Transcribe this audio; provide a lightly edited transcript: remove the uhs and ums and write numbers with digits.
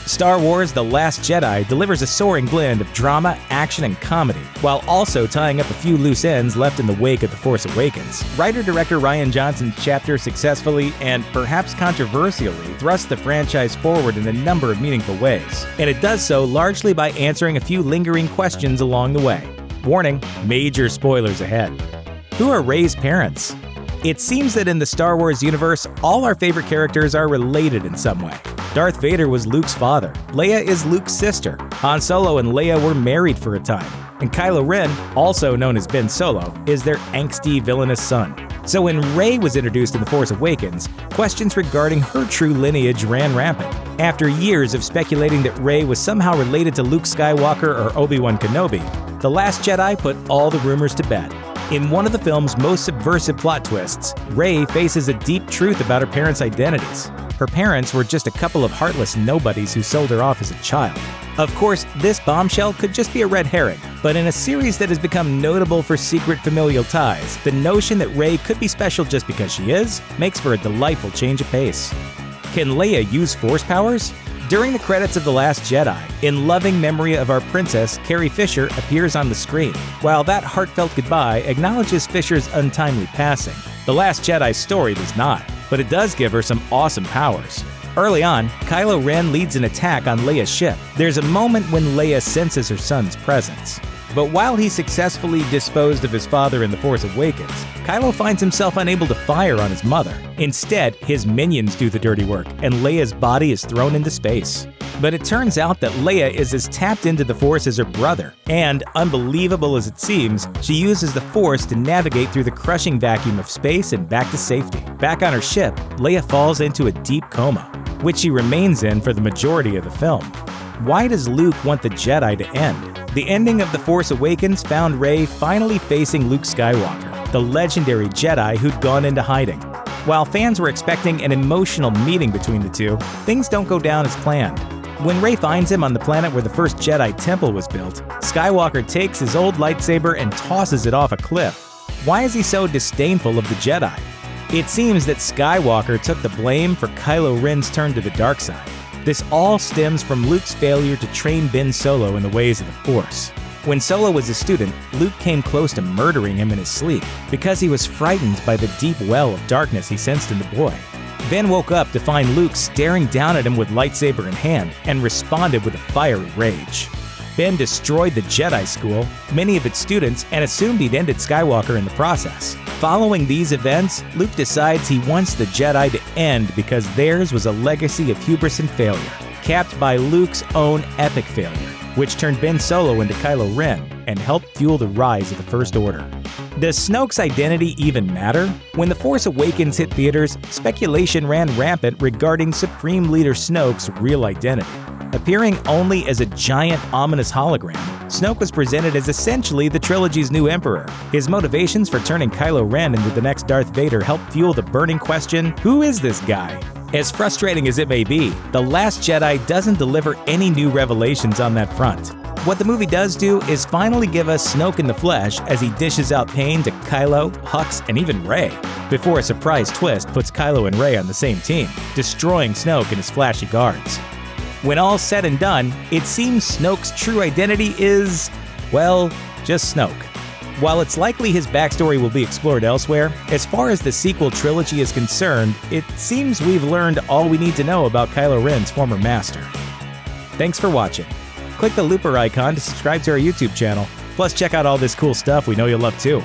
Star Wars: The Last Jedi delivers a soaring blend of drama, action, and comedy, while also tying up a few loose ends left in the wake of The Force Awakens. Writer-director Rian Johnson's chapter successfully, and perhaps controversially, thrust the franchise forward in a number of meaningful ways, and it does so largely by answering a few lingering questions along the way. Warning, major spoilers ahead. Who are Rey's parents? It seems that in the Star Wars universe, all our favorite characters are related in some way. Darth Vader was Luke's father, Leia is Luke's sister, Han Solo and Leia were married for a time, and Kylo Ren, also known as Ben Solo, is their angsty, villainous son. So when Rey was introduced in The Force Awakens, questions regarding her true lineage ran rampant. After years of speculating that Rey was somehow related to Luke Skywalker or Obi-Wan Kenobi, The Last Jedi put all the rumors to bed. In one of the film's most subversive plot twists, Rey faces a deep truth about her parents' identities. Her parents were just a couple of heartless nobodies who sold her off as a child. Of course, this bombshell could just be a red herring, but in a series that has become notable for secret familial ties, the notion that Rey could be special just because she is makes for a delightful change of pace. Can Leia use Force powers? During the credits of The Last Jedi, in loving memory of our princess, Carrie Fisher appears on the screen. While that heartfelt goodbye acknowledges Fisher's untimely passing, The Last Jedi's story does not, but it does give her some awesome powers. Early on, Kylo Ren leads an attack on Leia's ship. There's a moment when Leia senses her son's presence. But while he successfully disposed of his father in The Force Awakens, Kylo finds himself unable to fire on his mother. Instead, his minions do the dirty work, and Leia's body is thrown into space. But it turns out that Leia is as tapped into the Force as her brother, and, unbelievable as it seems, she uses the Force to navigate through the crushing vacuum of space and back to safety. Back on her ship, Leia falls into a deep coma, which she remains in for the majority of the film. Why does Luke want the Jedi to end? The ending of The Force Awakens found Rey finally facing Luke Skywalker, the legendary Jedi who'd gone into hiding. While fans were expecting an emotional meeting between the two, things don't go down as planned. When Rey finds him on the planet where the first Jedi temple was built, Skywalker takes his old lightsaber and tosses it off a cliff. Why is he so disdainful of the Jedi? It seems that Skywalker took the blame for Kylo Ren's turn to the dark side. This all stems from Luke's failure to train Ben Solo in the ways of the Force. When Solo was a student, Luke came close to murdering him in his sleep because he was frightened by the deep well of darkness he sensed in the boy. Ben woke up to find Luke staring down at him with lightsaber in hand and responded with a fiery rage. Ben destroyed the Jedi School, many of its students, and assumed he'd ended Skywalker in the process. Following these events, Luke decides he wants the Jedi to end because theirs was a legacy of hubris and failure, capped by Luke's own epic failure, which turned Ben Solo into Kylo Ren and helped fuel the rise of the First Order. Does Snoke's identity even matter? When The Force Awakens hit theaters, speculation ran rampant regarding Supreme Leader Snoke's real identity. Appearing only as a giant, ominous hologram, Snoke was presented as essentially the trilogy's new emperor. His motivations for turning Kylo Ren into the next Darth Vader helped fuel the burning question, who is this guy? As frustrating as it may be, The Last Jedi doesn't deliver any new revelations on that front. What the movie does do is finally give us Snoke in the flesh as he dishes out pain to Kylo, Hux, and even Rey, before a surprise twist puts Kylo and Rey on the same team, destroying Snoke and his flashy guards. When all's said and done, it seems Snoke's true identity is, well, just Snoke. While it's likely his backstory will be explored elsewhere, as far as the sequel trilogy is concerned, it seems we've learned all we need to know about Kylo Ren's former master. Thanks for watching. Click the looper icon to subscribe to our YouTube channel. Plus, check out all this cool stuff we know you'll love too.